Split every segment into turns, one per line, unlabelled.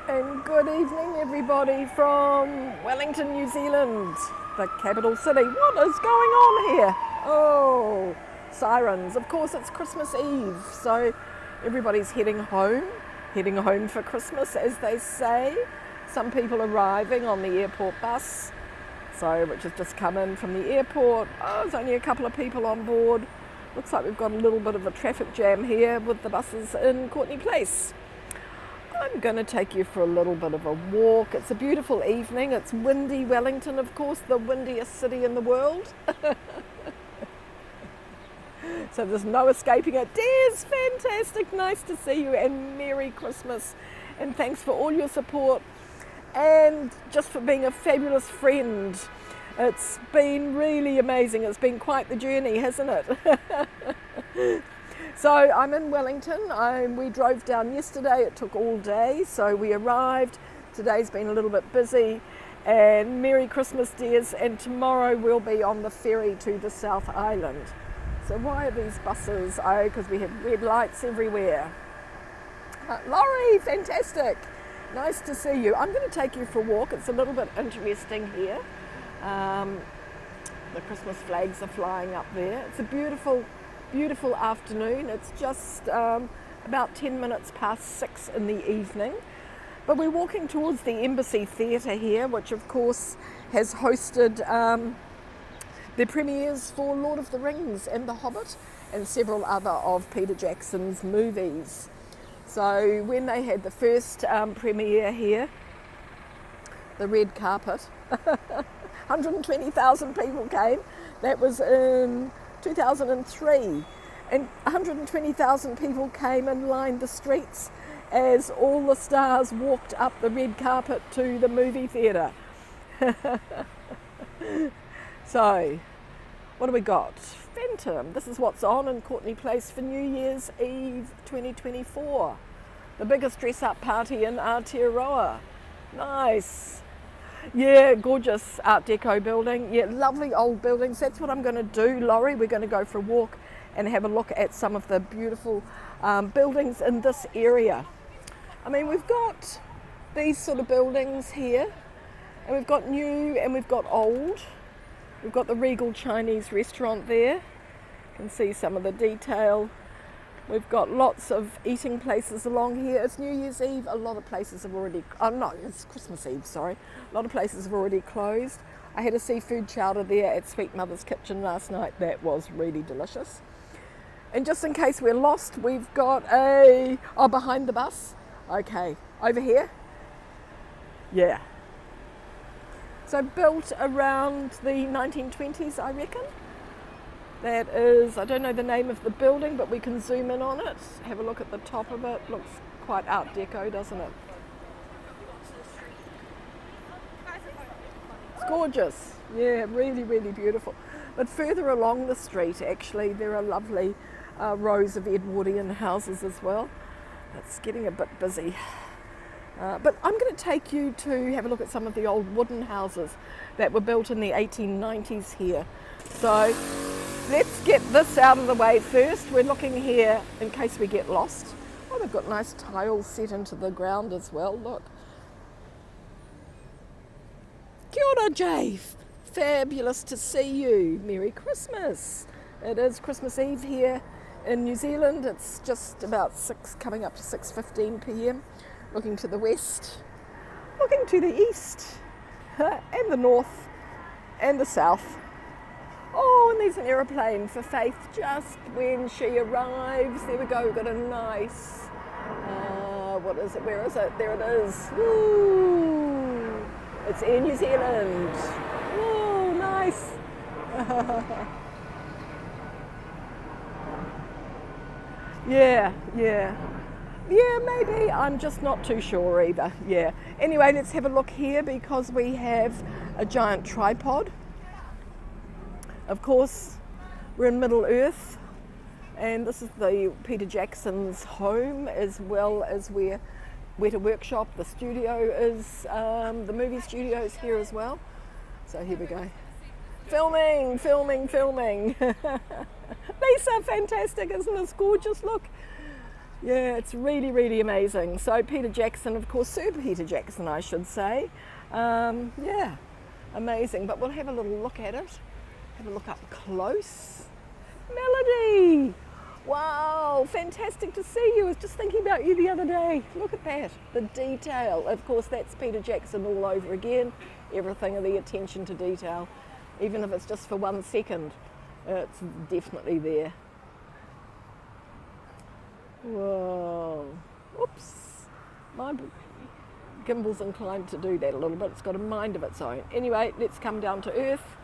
And good evening, everybody from Wellington, New Zealand, the capital city. What is going on here? Oh, sirens. Of course, it's Christmas Eve, so everybody's heading home for Christmas, as they say. Some people arriving on the airport bus, which has just come in from the airport. Oh, there's only a couple of people on board. Looks like we've got a little bit of a traffic jam here with the buses in Courtney Place. I'm going to take you for a little bit of a walk. It's a beautiful evening. It's windy Wellington, of course, the windiest city in the world. So there's no escaping it. Des, fantastic. Nice to see you, and Merry Christmas. And thanks for all your support and just for being a fabulous friend. It's been really amazing. It's been quite the journey, hasn't it? So I'm in Wellington. We drove down yesterday. It took all day, so we arrived. Today's been a little bit busy. And Merry Christmas, dears. And tomorrow we'll be on the ferry to the South Island. So why are these buses? Oh, because we have red lights everywhere. Laurie, fantastic. Nice to see you. I'm going to take you for a walk. It's a little bit interesting here. The Christmas flags are flying up there. It's a beautiful afternoon. It's just about 10 minutes past 6 in the evening. But we're walking towards the Embassy Theatre here, which of course has hosted the premieres for Lord of the Rings and The Hobbit and several other of Peter Jackson's movies. So when they had the first premiere here, the red carpet, 120,000 people came. That was in 2003, and 120,000 people came and lined the streets as all the stars walked up the red carpet to the movie theatre. So, what do we got? Phantom. This is what's on in Courtney Place for New Year's Eve 2024. The biggest dress-up party in Aotearoa. Nice. Yeah, gorgeous Art Deco building. Yeah, lovely old buildings. That's what I'm going to do, Laurie. We're going to go for a walk and have a look at some of the beautiful buildings in this area. I mean, we've got these sort of buildings here, and we've got new and we've got old. We've got the Regal Chinese restaurant there. You can see some of the detail. We've got lots of eating places along here. It's New Year's Eve. A lot of places have already, it's Christmas Eve, sorry. A lot of places have already closed. I had a seafood chowder there at Sweet Mother's Kitchen last night. That was really delicious. And just in case we're lost, we've got behind the bus. Okay, over here. Yeah. So built around the 1920s, I reckon. That is, I don't know the name of the building, but we can zoom in on it. Have a look at the top of it. Looks quite Art Deco, doesn't it? It's gorgeous. Yeah, really, really beautiful. But further along the street, actually, there are lovely rows of Edwardian houses as well. It's getting a bit busy. But I'm going to take you to have a look at some of the old wooden houses that were built in the 1890s here. So let's get this out of the way first. We're looking here in case we get lost. Oh, they've got nice tiles set into the ground as well, look. Kia ora, Jay. Fabulous to see you. Merry Christmas. It is Christmas Eve here in New Zealand. It's just about 6, coming up to 6:15 p.m. Looking to the west, looking to the east, and the north, and the south. Oh, and there's an aeroplane for Faith just when she arrives. There we go, we've got a nice, what is it, where is it? There it is. Woo! It's Air New Zealand. Oh, nice. Yeah. Yeah, maybe. I'm just not too sure either. Yeah. Anyway, let's have a look here because we have a giant tripod. Of course, we're in Middle Earth, and this is the Peter Jackson's home, as well as where Weta Workshop, the studio is, the movie studio is here as well. So here we go. Filming. Lisa, fantastic, isn't this gorgeous? Look. Yeah, it's really, really amazing. So Peter Jackson, of course, Sir Peter Jackson, I should say. Yeah, amazing. But we'll have a little look at it. Have a look up close. Melody! Wow, fantastic to see you. I was just thinking about you the other day. Look at that, the detail. Of course, that's Peter Jackson all over again. Everything, the attention to detail. Even if it's just for 1 second, it's definitely there. Whoa, oops, my gimbal's inclined to do that a little bit. It's got a mind of its own. Anyway, let's come down to earth.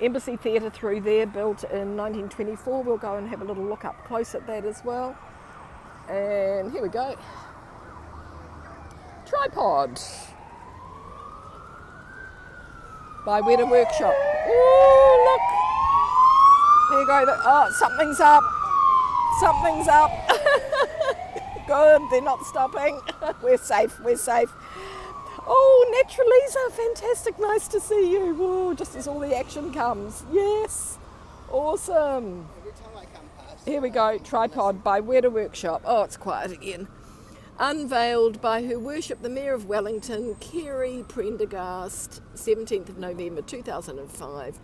Embassy Theatre through there, built in 1924. We'll go and have a little look up close at that as well. And here we go. Tripod by Weta Workshop. Ooh, look. There you go. Oh, something's up. Something's up. Good, they're not stopping. We're safe, we're safe. Oh, Naturalisa, fantastic, nice to see you. Whoa, just as all the action comes. Yes, awesome.
Every time I come past.
Here we go, Tripod by Weta Workshop. Oh, it's quiet again. Unveiled by Her Worship the Mayor of Wellington, Kerry Prendergast, 17th of November 2005,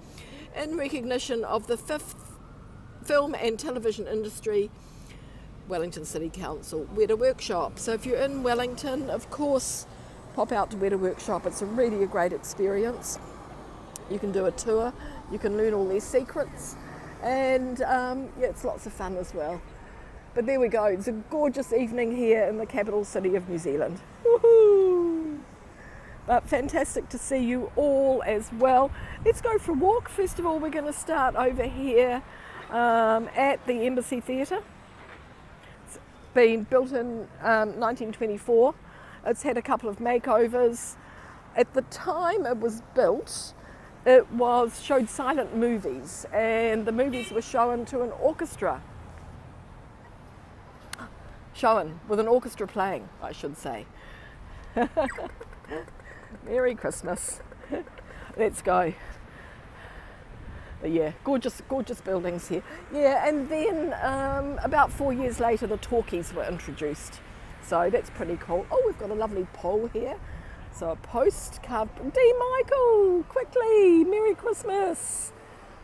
in recognition of the 5th film and television industry, Wellington City Council, Weta Workshop. So if you're in Wellington, of course, pop out to Weta Workshop. It's really a great experience. You can do a tour, you can learn all their secrets, and yeah, it's lots of fun as well. But there we go, it's a gorgeous evening here in the capital city of New Zealand. Woohoo! But fantastic to see you all as well. Let's go for a walk. First of all, we're going to start over here at the Embassy Theatre. It's been built in 1924. It's had a couple of makeovers. At the time it was built, it showed silent movies, and the movies were shown to an orchestra. Shown with an orchestra playing, I should say. Merry Christmas. Let's go. But yeah, gorgeous, gorgeous buildings here. Yeah, and then about 4 years later, the talkies were introduced. So that's pretty cool. Oh, we've got a lovely pole here. So a postcard. D. Michael, quickly, Merry Christmas.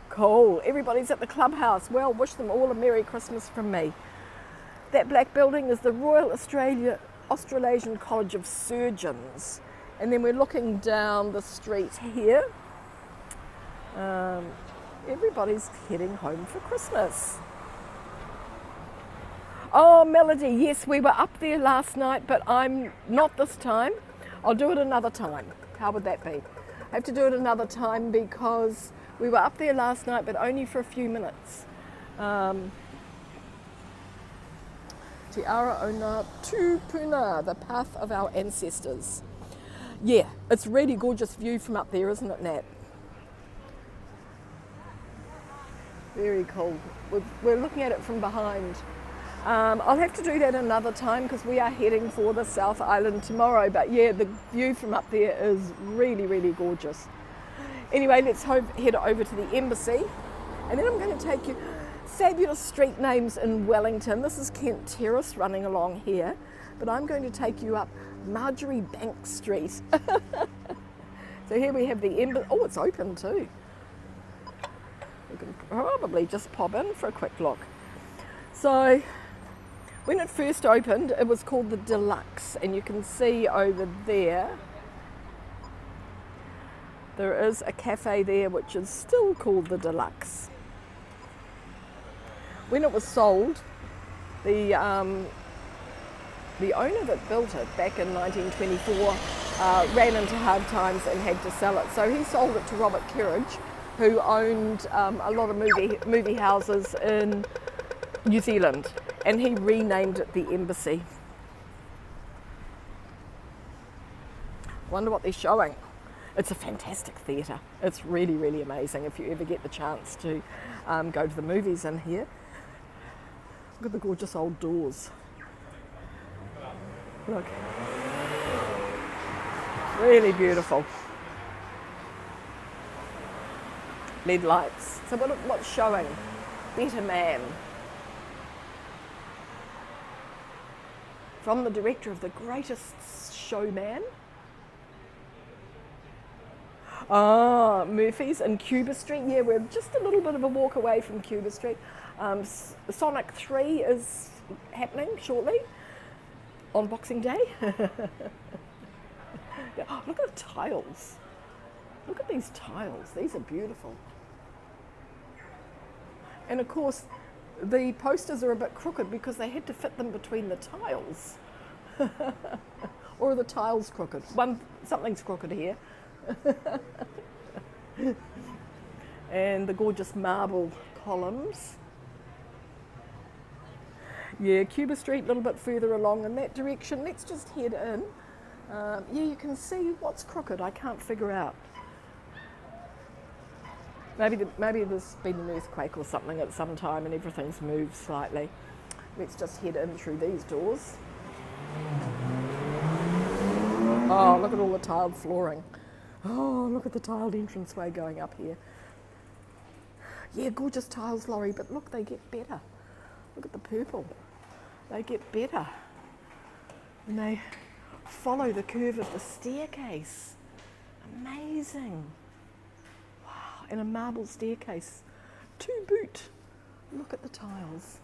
Cool. Everybody's at the clubhouse. Well, wish them all a Merry Christmas from me. That black building is the Royal Australasian College of Surgeons. And then we're looking down the street here. Everybody's heading home for Christmas. Oh, Melody, yes, we were up there last night, but I'm not this time. I'll do it another time. How would that be? I have to do it another time because we were up there last night, but only for a few minutes. Te Ara Ona Tupuna, the path of our ancestors. Yeah, it's really gorgeous view from up there, isn't it, Nat? Very cool. We're looking at it from behind. I'll have to do that another time because we are heading for the South Island tomorrow. But yeah, the view from up there is really, really gorgeous. Anyway, let's head over to the embassy. And then I'm going to take you fabulous street names in Wellington. This is Kent Terrace running along here. But I'm going to take you up Marjorie Banks Street. So here we have the embassy. Oh, it's open too. We can probably just pop in for a quick look. So when it first opened, it was called the Deluxe, and you can see over there is a cafe there which is still called the Deluxe. When it was sold, the owner that built it back in 1924 ran into hard times and had to sell it. So he sold it to Robert Kerridge, who owned a lot of movie houses in New Zealand, and he renamed it the Embassy. Wonder what they're showing. It's a fantastic theatre. It's really, really amazing if you ever get the chance to go to the movies in here. Look at the gorgeous old doors. Look. Really beautiful. LED lights. So what's showing? Better Man. from the director of The Greatest Showman. Ah, Murphy's in Cuba Street. Yeah, we're just a little bit of a walk away from Cuba Street. Sonic 3 is happening shortly on Boxing Day. Oh, look at the tiles. Look at these tiles. These are beautiful. And of course, the posters are a bit crooked because they had to fit them between the tiles. Or are the tiles crooked? Something's crooked here. And the gorgeous marble columns. Yeah, Cuba Street a little bit further along in that direction. Let's just head in. Yeah, you can see what's crooked. I can't figure out. Maybe there's been an earthquake or something at some time and everything's moved slightly. Let's just head in through these doors. Oh, look at all the tiled flooring. Oh, look at the tiled entranceway going up here. Yeah, gorgeous tiles, Laurie, but look, they get better. Look at the purple. They get better. And they follow the curve of the staircase. Amazing. Wow, and a marble staircase to boot. Look at the tiles.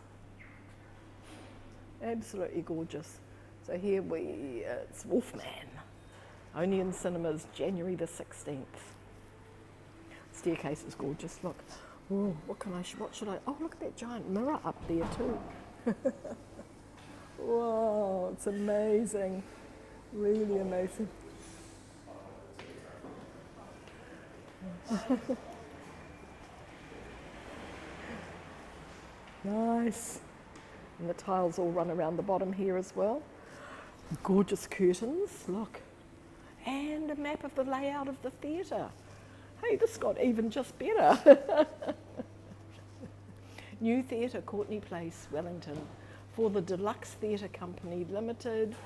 Absolutely gorgeous. So here it's Wolfman. Only in cinemas, January the 16th. Staircase is gorgeous, look. Oh, what should I, oh look at that giant mirror up there too. Whoa, it's amazing. Really amazing. Nice. And the tiles all run around the bottom here as well. Gorgeous curtains, look. And a map of the layout of the theatre. Hey, this got even just better. New theatre, Courtney Place, Wellington, for the Deluxe Theatre Company Limited.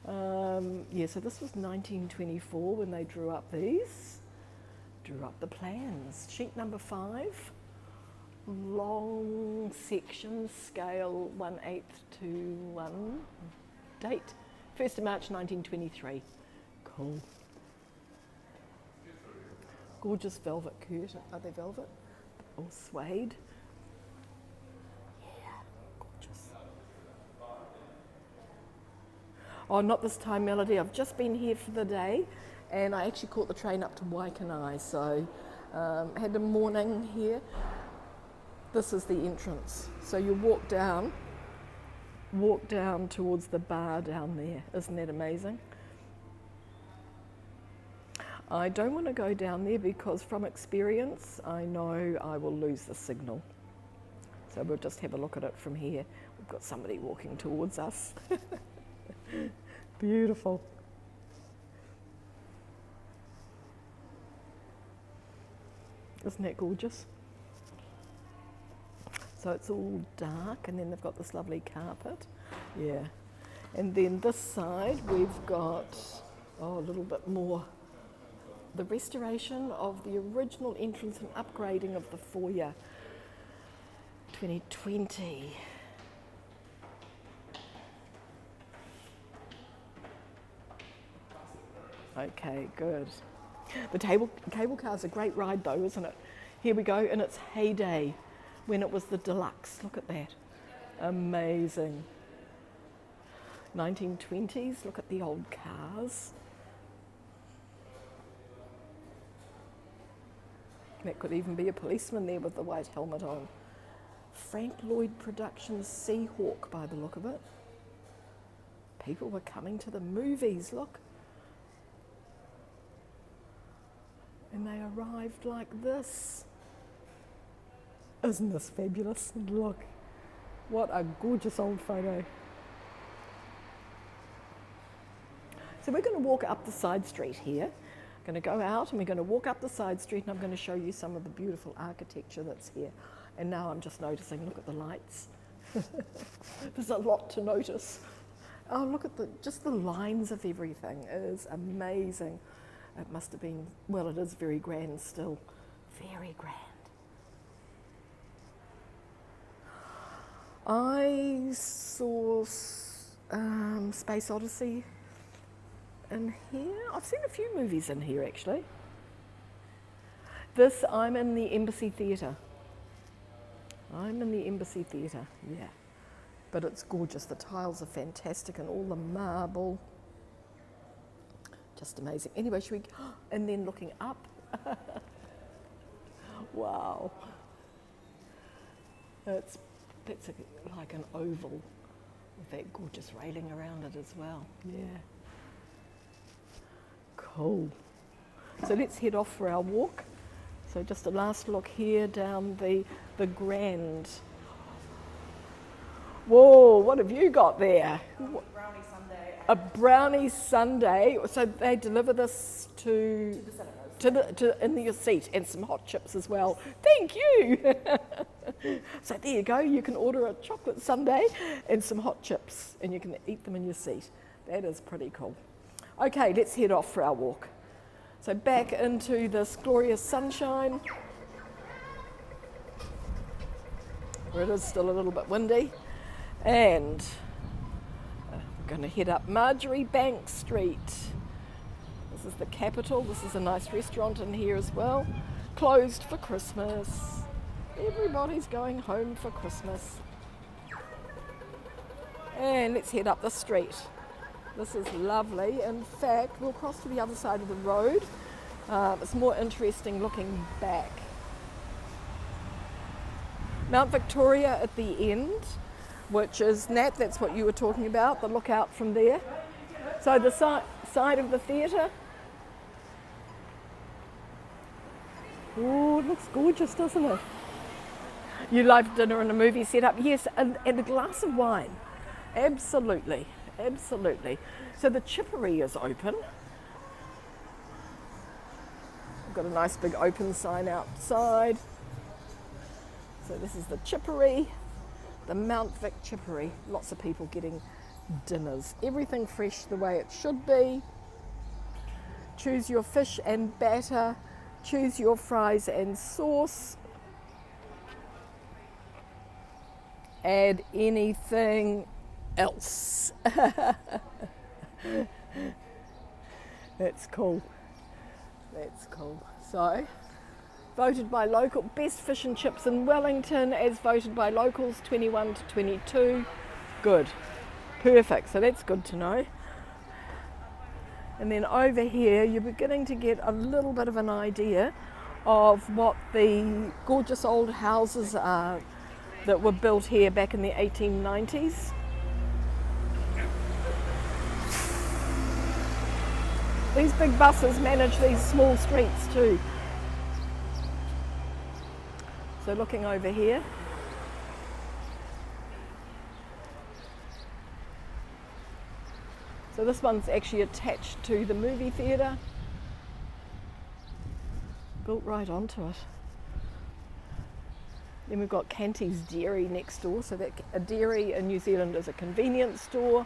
Yeah, so this was 1924 when they drew up these. Drew up the plans. Sheet number 5. Long section, scale 1/8 to 1. Date, 1st of March 1923. Cool. Gorgeous velvet curtain. Are they velvet? Or suede? Yeah, gorgeous. Oh, not this time, Melody. I've just been here for the day and I actually caught the train up to Waikanae, so had a morning here. This is the entrance. So you walk down towards the bar down there. Isn't that amazing? I don't want to go down there because from experience, I know I will lose the signal. So we'll just have a look at it from here. We've got somebody walking towards us. Beautiful. Isn't that gorgeous? So it's all dark and then they've got this lovely carpet. Yeah. And then this side we've got, a little bit more. The restoration of the original entrance and upgrading of the foyer. 2020. Okay, good. The cable car's a great ride though, isn't it? Here we go, in its heyday, when it was the deluxe. Look at that. Amazing. 1920s, look at the old cars. That could even be a policeman there with the white helmet on. Frank Lloyd Productions Seahawk by the look of it. People were coming to the movies, look. And they arrived like this. Isn't this fabulous? Look, what a gorgeous old photo. So we're going to walk up the side street here. Going to go out and we're going to walk up the side street and I'm going to show you some of the beautiful architecture that's here. And now I'm just noticing, look at the lights. There's a lot to notice. Oh, look at just the lines of everything. It is amazing. It must have been, well, it is very grand still. Very grand. I saw Space Odyssey in here. I've seen a few movies in here actually. I'm in the Embassy Theatre. I'm in the Embassy Theatre, yeah. But it's gorgeous. The tiles are fantastic and all the marble. Just amazing. Anyway, should we, and then looking up. Wow. That's like an oval with that gorgeous railing around it as well. Yeah. Cool. So let's head off for our walk. So just a last look here down the Grand. Whoa, what have you got there?
Brownie sundae.
A brownie sundae. So they deliver this to the cinemas. In your seat, and some hot chips as well. Thank you. So there you go. You can order a chocolate sundae and some hot chips, and you can eat them in your seat. That is pretty cool. Okay, let's head off for our walk. So back into this glorious sunshine, where it is still a little bit windy, and we're going to head up Marjorie Bank Street. This is the capital. This is a nice restaurant in here as well. Closed for Christmas. Everybody's going home for Christmas. And let's head up the street. This is lovely. In fact, we'll cross to the other side of the road. It's more interesting looking back. Mount Victoria at the end, which is Nat, that's what you were talking about, the lookout from there. So the side of the theatre. Oh, it looks gorgeous, doesn't it? You like dinner and a movie setup? Yes, and a glass of wine. Absolutely, absolutely. So the chippery is open. We've got a nice big open sign outside. So this is the chippery, the Mount Vic chippery. Lots of people getting dinners. Everything fresh the way it should be. Choose your fish and batter. Choose your fries and sauce. Add anything else. That's cool. That's cool. So, voted by local, best fish and chips in Wellington as voted by locals, 21 to 22. Good. Perfect. So that's good to know. And then over here, you're beginning to get a little bit of an idea of what the gorgeous old houses are that were built here back in the 1890s. These big buses manage these small streets too. So looking over here. So this one's actually attached to the movie theatre. Built right onto it. Then we've got Canty's Dairy next door. So that a dairy in New Zealand is a convenience store.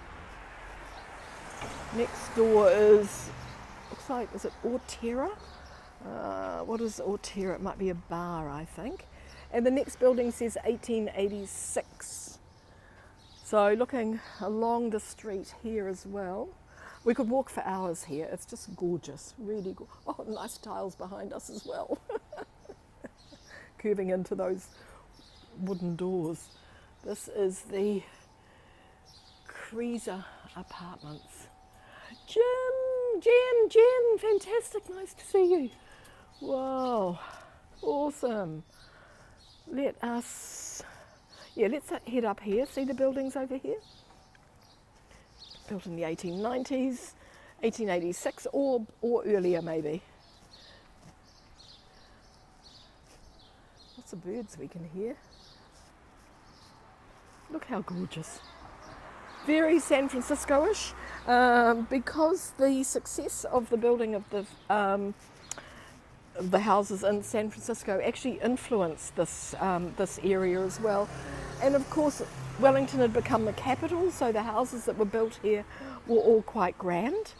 Next door is, looks like, is it Orterra? What is Orterra? It might be a bar, I think. And the next building says 1886. So looking along the street here as well, we could walk for hours here. It's just gorgeous, really gorgeous. Oh, nice tiles behind us as well. Curving into those wooden doors. This is the Creaser Apartments. Jen, fantastic, nice to see you. Wow, awesome. Let's head up here. See the buildings over here? Built in the 1890s, 1886 or earlier maybe. Lots of birds we can hear. Look how gorgeous. Very San Francisco-ish, because the success of the building of the houses in San Francisco actually influenced this area as well. And of course, Wellington had become the capital, so the houses that were built here were all quite grand.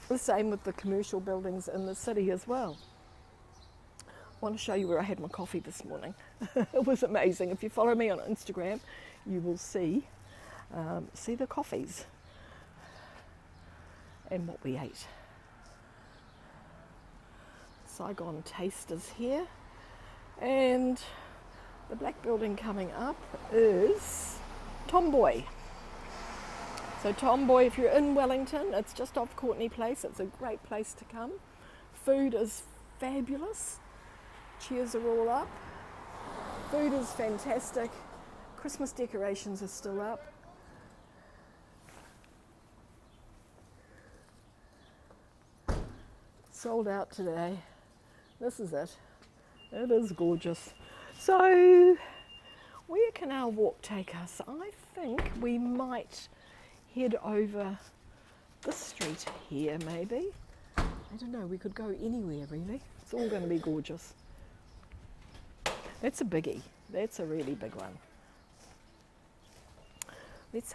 The same with the commercial buildings in the city as well. I want to show you where I had my coffee this morning. It was amazing. If you follow me on Instagram, you will see. see the coffees and what we ate. Saigon Taste is here, and the black building coming up is Tomboy. So Tomboy, if you're in Wellington, it's just off Courtney Place. It's a great place to come. Food is fabulous. Chairs are all up. Food is fantastic. Christmas decorations are still up. Sold out today. This is it. It is gorgeous. So, where can our walk take us? I think we might head over this street here, maybe. I don't know, we could go anywhere really. It's all going to be gorgeous. That's a biggie. That's a really big one. Let's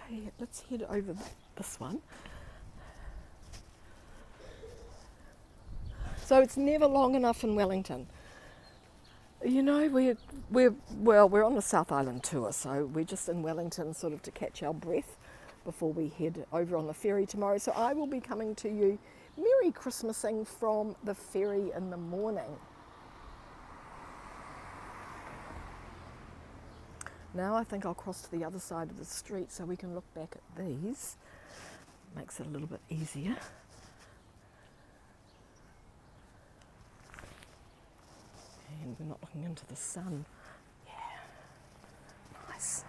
head over this one. So it's never long enough in Wellington. You know, we're on the South Island tour, so we're just in Wellington sort of to catch our breath before we head over on the ferry tomorrow. So I will be coming to you Merry Christmasing from the ferry in the morning. Now I think I'll cross to the other side of the street so we can look back at these. Makes it a little bit easier. And we're not looking into the sun. Yeah, nice.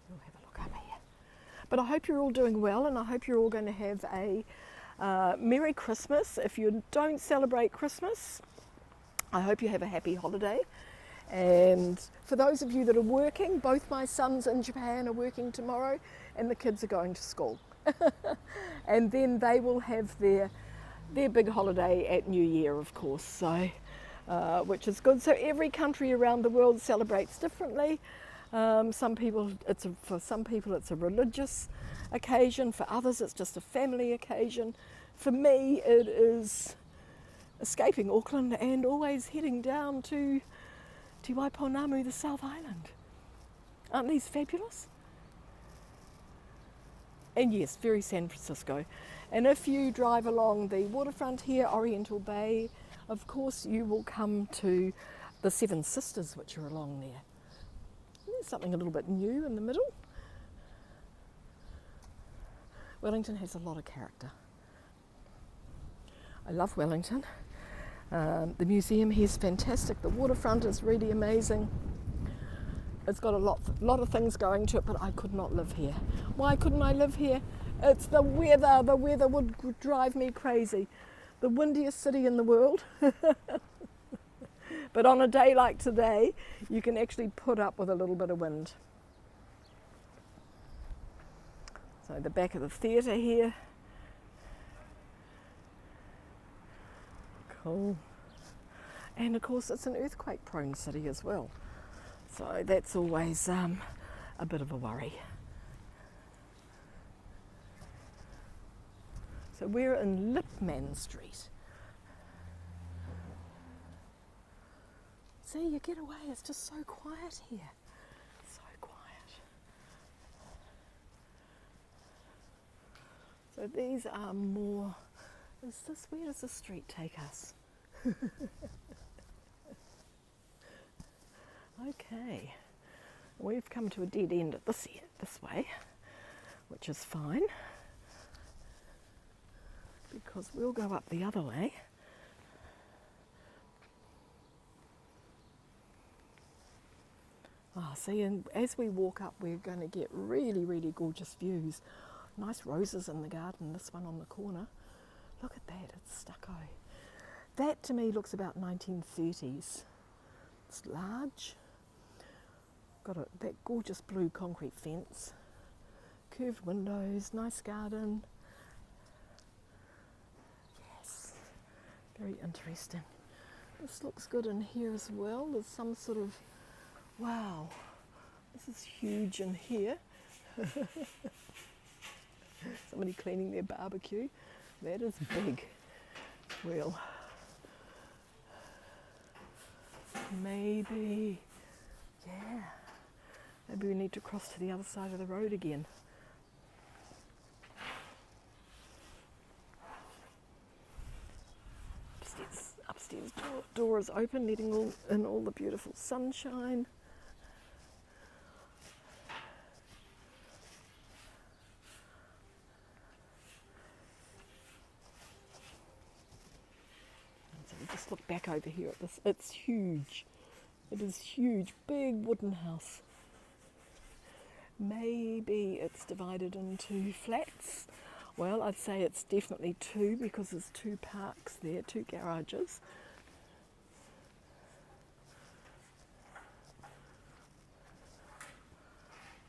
We'll have a look over here. But I hope you're all doing well, and I hope you're all going to have a Merry Christmas. If you don't celebrate Christmas, I hope you have a happy holiday. And for those of you that are working, both my sons in Japan are working tomorrow, and the kids are going to school. And then they will have their big holiday at New Year, of course, so which is good. So every country around the world celebrates differently. For some people it's a religious occasion. For others it's just a family occasion. For me it is escaping Auckland and always heading down to Te Waipounamu, the South Island. Aren't these fabulous? And yes, very San Francisco. And if you drive along the waterfront here, Oriental Bay, of course you will come to the Seven Sisters, which are along there. There's something a little bit new in the middle. Wellington has a lot of character. I love Wellington. The museum here is fantastic. The waterfront is really amazing. It's got a lot of things going to it, but I could not live here. Why couldn't I live here? It's the weather. The weather would drive me crazy. The windiest city in the world. But on a day like today, you can actually put up with a little bit of wind. So the back of the theatre here. Cool. And of course it's an earthquake prone city as well. So that's always a bit of a worry. So we're in Lipman Street. See, you get away, it's just so quiet here. So quiet. So these are more, where does this street take us? Okay, we've come to a dead end at this way, which is fine, because we'll go up the other way. See, and as we walk up, we're going to get really, really gorgeous views. Nice roses in the garden, this one on the corner. Look at that, it's stucco. That to me looks about 1930s. It's large. Got that gorgeous blue concrete fence, curved windows, nice garden. Yes, very interesting. This looks good in here as well. There's some sort of, wow, this is huge in here. Somebody cleaning their barbecue. That is big. Well, Maybe, yeah. Maybe we need to cross to the other side of the road again. Upstairs door is open, letting in all the beautiful sunshine. And so we just look back over here at this. It's huge. It is huge, big wooden house. Maybe it's divided into flats. Well, I'd say it's definitely two because there's two parks there, two garages.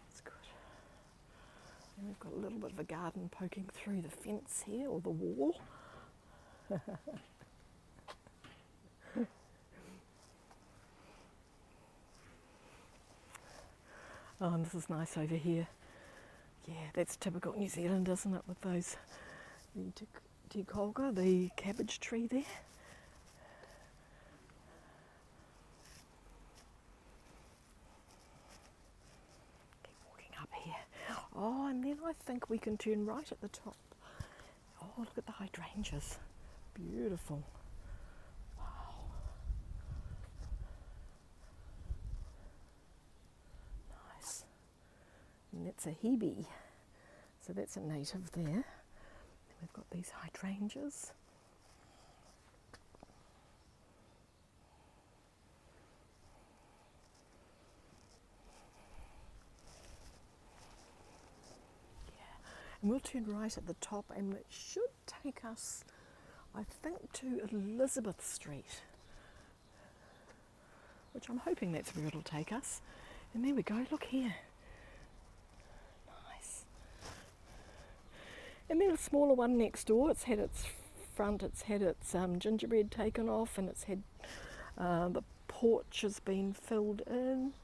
That's good. And we've got a little bit of a garden poking through the fence here, or the wall. Oh, and this is nice over here. Yeah, that's typical New Zealand, isn't it, with those, the te koga, the cabbage tree there. Keep walking up here. Oh, and then I think we can turn right at the top. Oh, look at the hydrangeas. Beautiful. Wow. Nice. And that's a hebe. So that's a native there. Then we've got these hydrangeas. And we'll turn right at the top and it should take us, I think, to Elizabeth Street, which I'm hoping that's where it'll take us. And there we go, look here. Nice. And then a smaller one next door. It's had its front, it's had its gingerbread taken off, and it's had the porch has been filled in.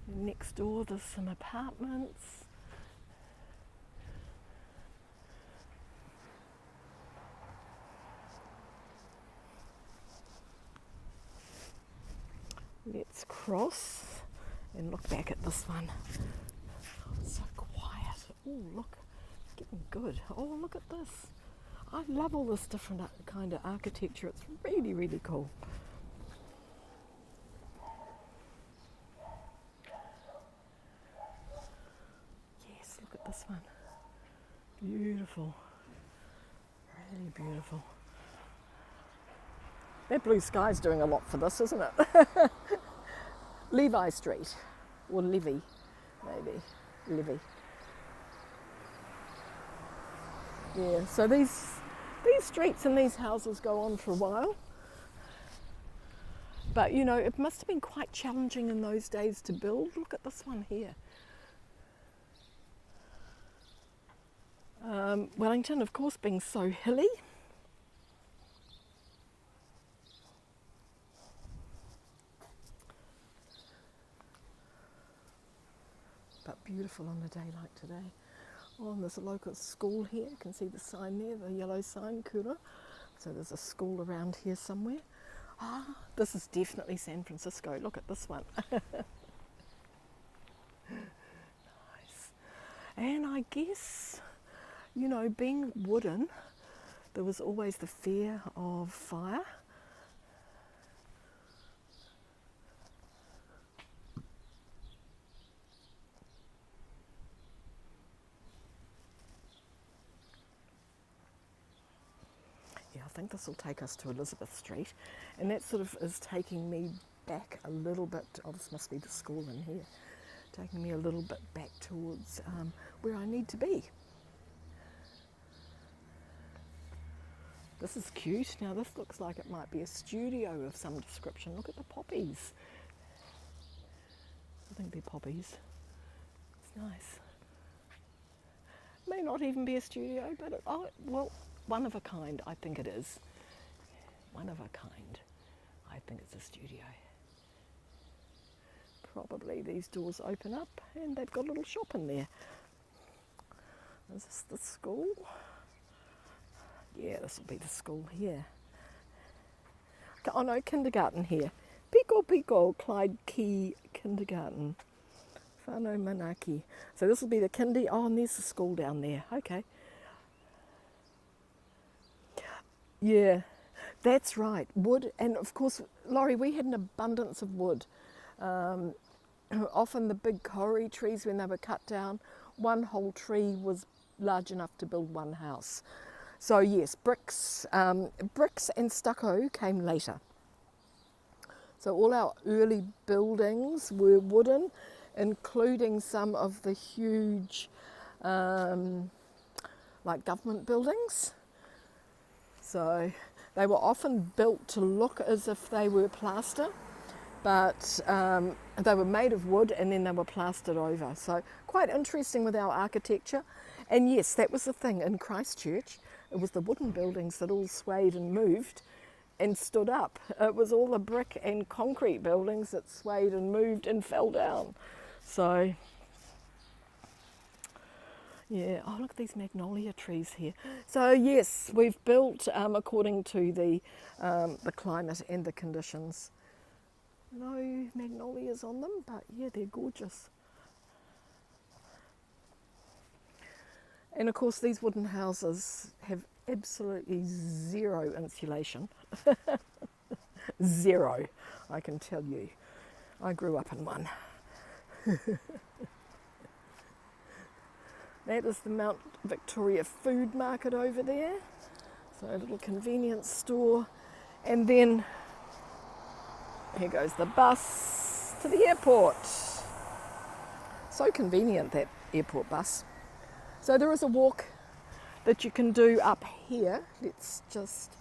And next door there's some apartments. Let's cross and look back at this one. Oh, it's so quiet. Oh, look, it's getting good. Oh, look at this. I love all this different kind of architecture. It's really, really cool. Yes, look at this one. Beautiful. Really beautiful. That blue sky's doing a lot for this, isn't it? Levi Street, or Levy, maybe, Levy. Yeah, so these streets and these houses go on for a while. But, you know, it must have been quite challenging in those days to build. Look at this one here. Wellington, of course, being so hilly. But beautiful on a day like today. Oh, and there's a local school here. You can see the sign there, the yellow sign, Kura. So there's a school around here somewhere. Ah, this is definitely San Francisco. Look at this one. Nice. And I guess, you know, being wooden, there was always the fear of fire. I think this will take us to Elizabeth Street, and that sort of is taking me back a little bit. Oh, this must be the school in here. Taking me a little bit back towards where I need to be. This is cute. Now this looks like it might be a studio of some description. Look at the poppies. I think they're poppies. It's nice. May not even be a studio, but well, one of a kind, I think it is. One of a kind. I think it's a studio. Probably these doors open up and they've got a little shop in there. Is this the school? Yeah, this will be the school here. oh no, kindergarten here. Piko Piko, Clyde Key Kindergarten. Whānau Manaki. So this will be the kindy. Oh, and there's the school down there. Okay. Yeah, that's right. Wood, and of course, Laurie, we had an abundance of wood. Often the big kauri trees, when they were cut down, one whole tree was large enough to build one house. So yes, bricks and stucco came later. So all our early buildings were wooden, including some of the huge like government buildings. So they were often built to look as if they were plaster, but they were made of wood and then they were plastered over. So quite interesting with our architecture. And yes, that was the thing in Christchurch. It was the wooden buildings that all swayed and moved and stood up. It was all the brick and concrete buildings that swayed and moved and fell down. So yeah, oh look at these magnolia trees here. So yes, we've built according to the climate and the conditions. No magnolias on them, but yeah, they're gorgeous. And of course these wooden houses have absolutely zero insulation. Zero, I can tell you. I grew up in one. That is the Mount Victoria food market over there. So a little convenience store. And then here goes the bus to the airport. So convenient, that airport bus. So there is a walk that you can do up here. Let's just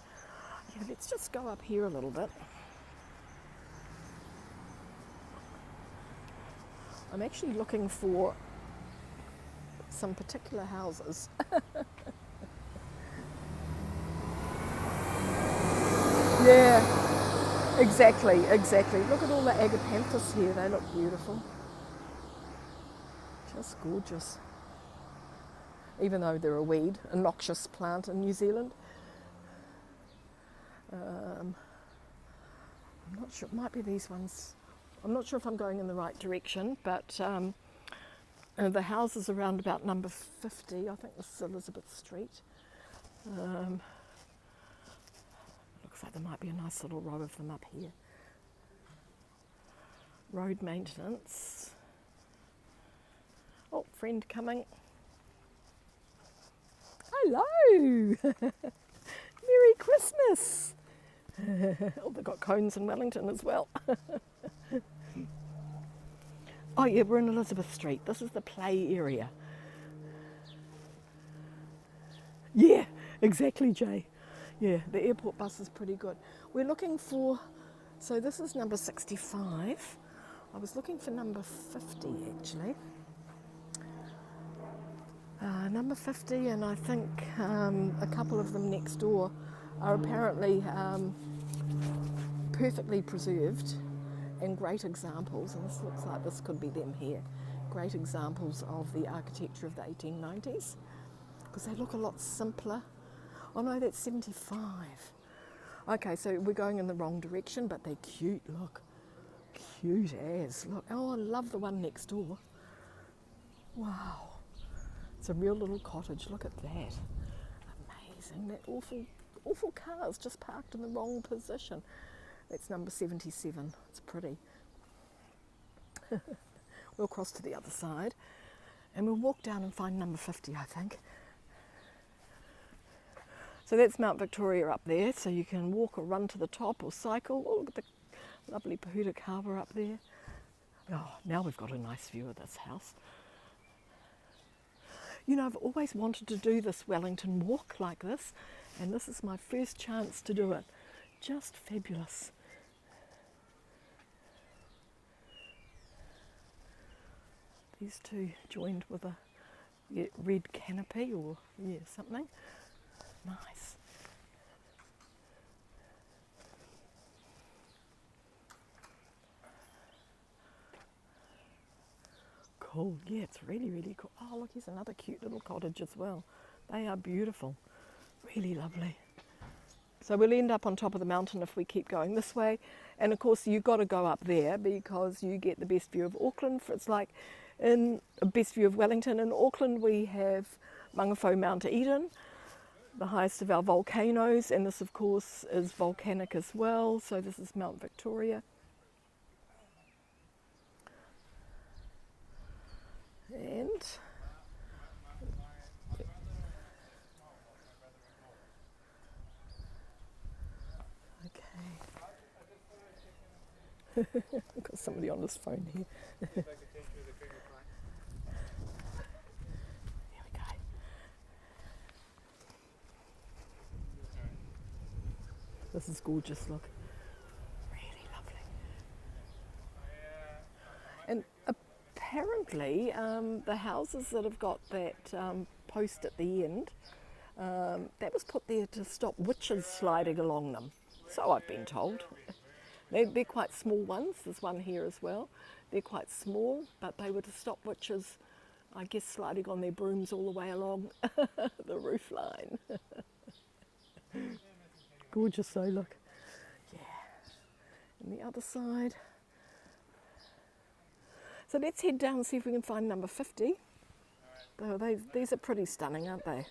go up here a little bit. I'm actually looking for some particular houses. Yeah, exactly. Look at all the agapanthus here, they look beautiful. Just gorgeous. Even though they're a weed, a noxious plant in New Zealand. I'm not sure, it might be these ones. I'm not sure if I'm going in the right direction, but the house is around about number 50. I think this is Elizabeth Street. Looks like there might be a nice little row of them up here. Road maintenance. Oh, friend coming. Hello! Merry Christmas! Oh, they've got cones in Wellington as well. Oh yeah, we're in Elizabeth Street. This is the play area. Yeah, exactly, Jay. Yeah, the airport bus is pretty good. We're looking for, so this is number 65. I was looking for number 50 actually. Number 50, and I think a couple of them next door are apparently perfectly preserved and great examples, and this looks like this could be them here. Great examples of the architecture of the 1890s, because they look a lot simpler. Oh no, that's 75. Okay, so we're going in the wrong direction, but they're cute, look. Cute as, look. Oh, I love the one next door. Wow. It's a real little cottage, look at that. Amazing, that awful car's just parked in the wrong position. That's number 77, it's pretty. We'll cross to the other side and we'll walk down and find number 50, I think. So that's Mount Victoria up there, so you can walk or run to the top or cycle. Oh, look at the lovely Pohutukawa up there. Oh, now we've got a nice view of this house. You know, I've always wanted to do this Wellington walk like this, and this is my first chance to do it. Just fabulous. These two joined with a red canopy or something. Nice. Cool, yeah, it's really, really cool. Oh, look, here's another cute little cottage as well. They are beautiful, really lovely. So we'll end up on top of the mountain if we keep going this way. And of course you've got to go up there because you get the best view of Auckland. It's like in a best view of Wellington. In Auckland we have Mangawhau Mount Eden, the highest of our volcanoes, and this of course is volcanic as well. So this is Mount Victoria. And I've got somebody on his phone here. Here we go. This is gorgeous, look. Really lovely. And apparently the houses that have got that post at the end, that was put there to stop witches sliding along them. So I've been told. They're quite small ones. There's one here as well. They're quite small, but they were to stop witches, I guess, sliding on their brooms all the way along the roof line. Gorgeous though, look. Yeah. And the other side. So let's head down and see if we can find number 50. These are pretty stunning, aren't they?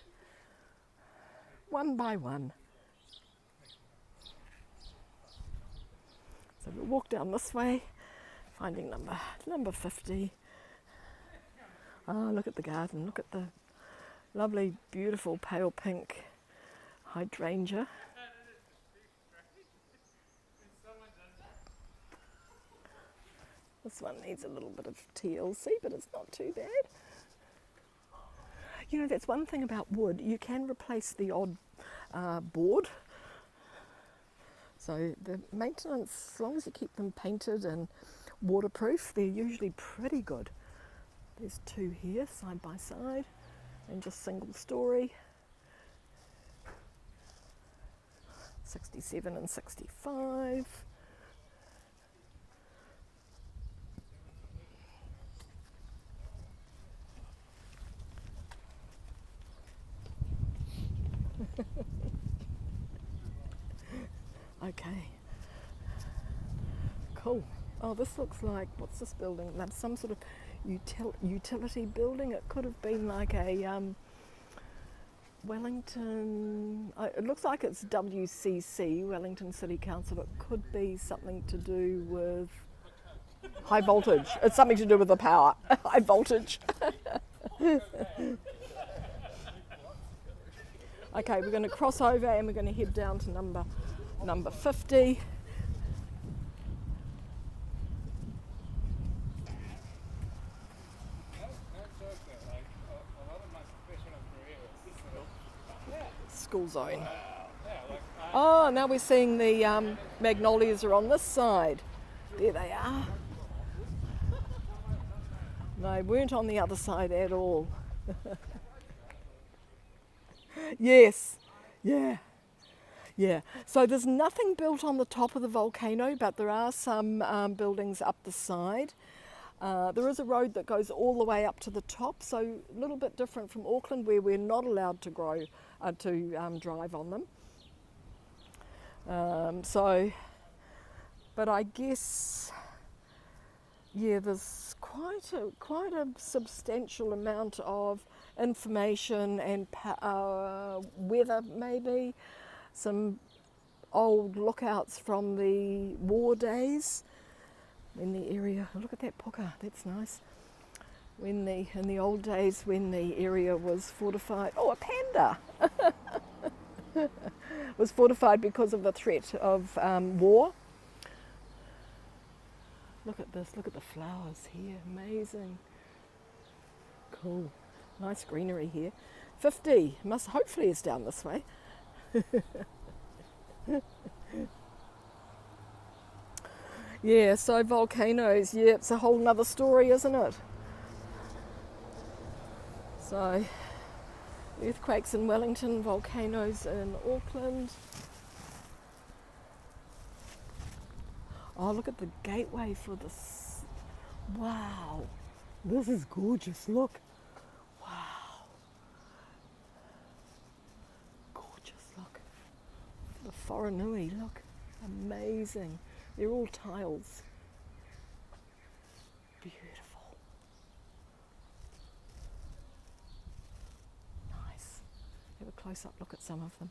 One by one. So we'll walk down this way, finding number 50. Oh, look at the garden. Look at the lovely, beautiful pale pink hydrangea. This one needs a little bit of TLC, but it's not too bad. You know, that's one thing about wood. You can replace the odd board. So the maintenance, as long as you keep them painted and waterproof, they're usually pretty good. There's two here, side by side, and just single story. 67 and 65. Okay, cool. Oh, this looks like, what's this building? That's some sort of utility building. It could have been like a Wellington, it looks like it's WCC, Wellington City Council. It could be something to do with high voltage. It's something to do with the power, high voltage. Okay, we're going to cross over and we're going to head down to number 50. School zone. Oh, now we're seeing the magnolias are on this side. There they are. They weren't on the other side at all. Yes, yeah. Yeah, so there's nothing built on the top of the volcano, but there are some buildings up the side. There is a road that goes all the way up to the top, so a little bit different from Auckland where we're not allowed to drive on them. But I guess, yeah, there's quite a substantial amount of information and weather maybe. Some old lookouts from the war days in the area. Look at that puka, that's nice. In the old days when the area was fortified. Oh, a panda! Was fortified because of the threat of war. Look at this, look at the flowers here, amazing. Cool, nice greenery here. 50, hopefully it's down this way. Yeah, so volcanoes, yeah, it's a whole nother story, isn't it? So, earthquakes in Wellington, volcanoes in Auckland. Oh, look at the gateway for this. Wow, this is gorgeous, look. Wow. Gorgeous, look. The Whoronui, look, amazing. They're all tiles. Beautiful. Nice. Have a close-up look at some of them.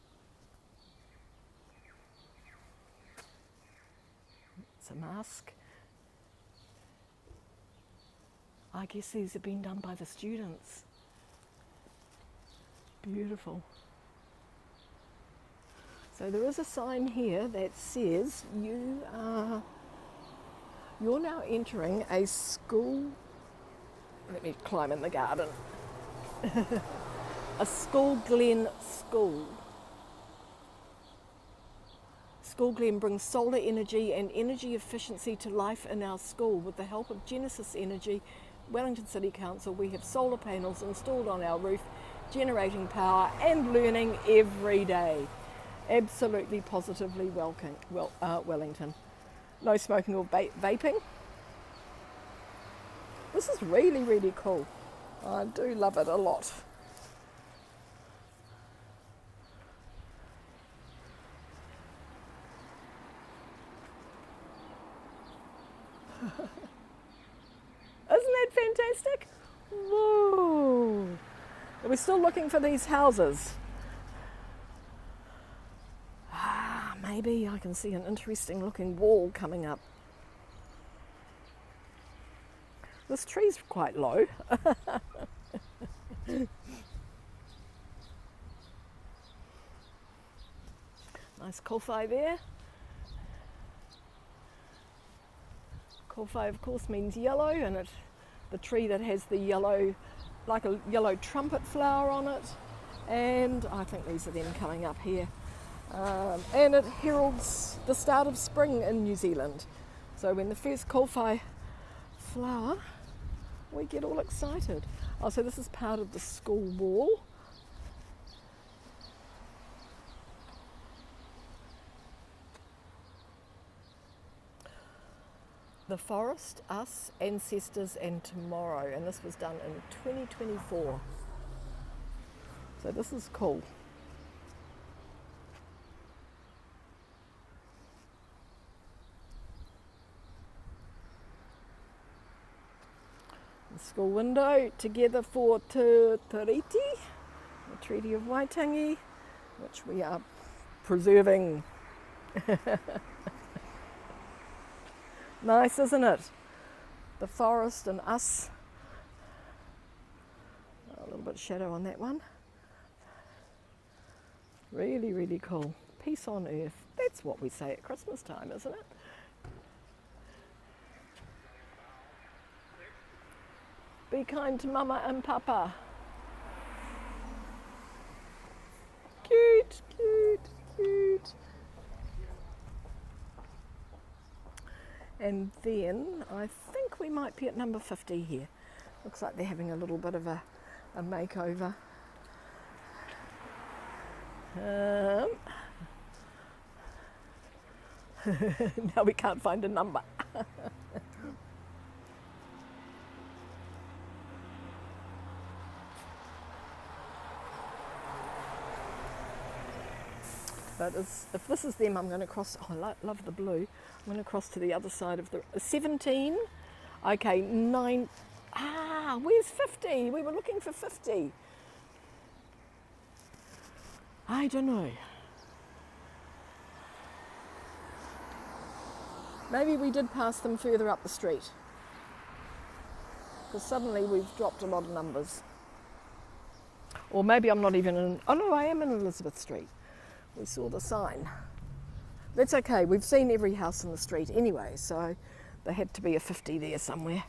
It's a mask. I guess these have been done by the students. Beautiful. So there is a sign here that says you're now entering a school. Let me climb in the garden. A School Glen school. School Glen brings solar energy and energy efficiency to life in our school. With the help of Genesis Energy, Wellington City Council, we have solar panels installed on our roof, generating power and learning every day. Absolutely, positively Wellington. No smoking or vaping. This is really, really cool. I do love it a lot. Isn't that fantastic? Whoa. We're still looking for these houses. Maybe I can see an interesting looking wall coming up. This tree's quite low. Nice kowhai there. Kowhai of course means yellow, and the tree that has the yellow, like a yellow trumpet flower on it, and I think these are them coming up here. And it heralds the start of spring in New Zealand. So when the first kowhai flower, we get all excited. Oh, so this is part of the school wall. The Forest, Us, Ancestors and Tomorrow, and this was done in 2024. So this is cool. The school window, together for Te Tiriti, the Treaty of Waitangi, which we are preserving. Nice, isn't it? The forest and us. A little bit of shadow on that one. Really, really cool. Peace on earth. That's what we say at Christmas time, isn't it? Be kind to Mama and Papa. Cute, cute, cute. And then I think we might be at number 50 here. Looks like they're having a little bit of a makeover. Now we can't find a number. But if this is them, I'm going to cross. Oh, I love the blue. I'm going to cross to the other side of the 17. Okay, 9. Ah, where's 50? We were looking for 50. I don't know. Maybe we did pass them further up the street, because suddenly we've dropped a lot of numbers. Or maybe I'm not even in. Oh no, I am in Elizabeth Street. We saw the sign. That's okay, we've seen every house in the street anyway, so there had to be a 50 there somewhere.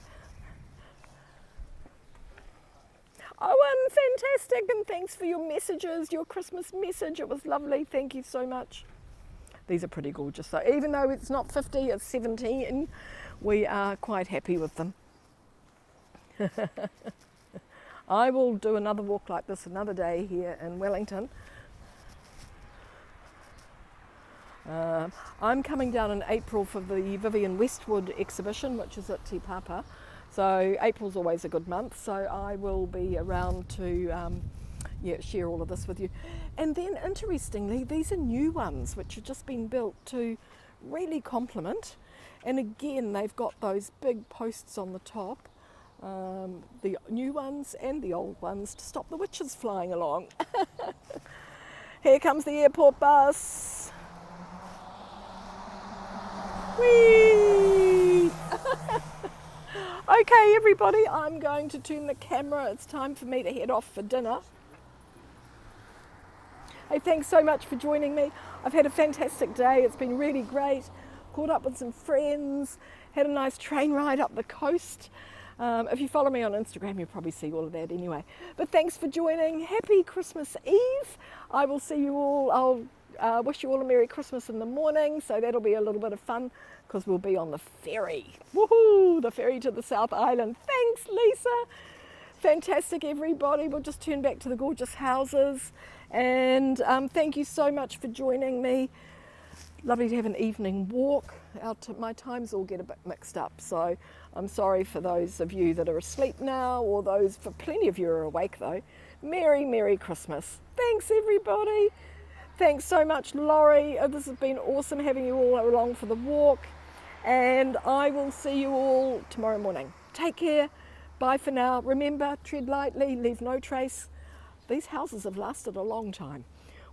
Owen, fantastic, and thanks for your messages, your Christmas message. It was lovely, thank you so much. These are pretty gorgeous though. Even though it's not 50, it's 17, we are quite happy with them. I will do another walk like this another day here in Wellington. I'm coming down in April for the Vivian Westwood exhibition, which is at Te Papa. So April's always a good month, so I will be around to share all of this with you. And then interestingly, these are new ones which have just been built to really complement. And again, they've got those big posts on the top, the new ones and the old ones, to stop the witches flying along. Here comes the airport bus. Whee! Okay, everybody, I'm going to turn the camera. It's time for me to head off for dinner. Hey, thanks so much for joining me. I've had a fantastic day. It's been really great. Caught up with some friends, had a nice train ride up the coast. If you follow me on Instagram, you'll probably see all of that anyway. But thanks for joining. Happy Christmas Eve. I will see you all. I'll wish you all a Merry Christmas in the morning, so that'll be a little bit of fun because we'll be on the ferry. Woohoo! The ferry to the South Island. Thanks, Lisa. Fantastic, everybody. We'll just turn back to the gorgeous houses. And thank you so much for joining me. Lovely to have an evening walk. My times all get a bit mixed up, so I'm sorry for those of you that are asleep now, or for plenty of you are awake though. Merry, Merry Christmas. Thanks, everybody. Thanks so much, Laurie. This has been awesome having you all along for the walk. And I will see you all tomorrow morning. Take care. Bye for now. Remember, tread lightly, leave no trace. These houses have lasted a long time.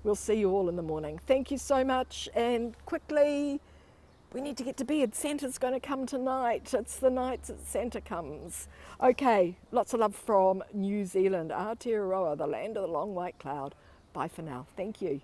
We'll see you all in the morning. Thank you so much. And quickly, we need to get to bed. Santa's going to come tonight. It's the night that Santa comes. Okay, lots of love from New Zealand, Aotearoa, the land of the long white cloud. Bye for now. Thank you.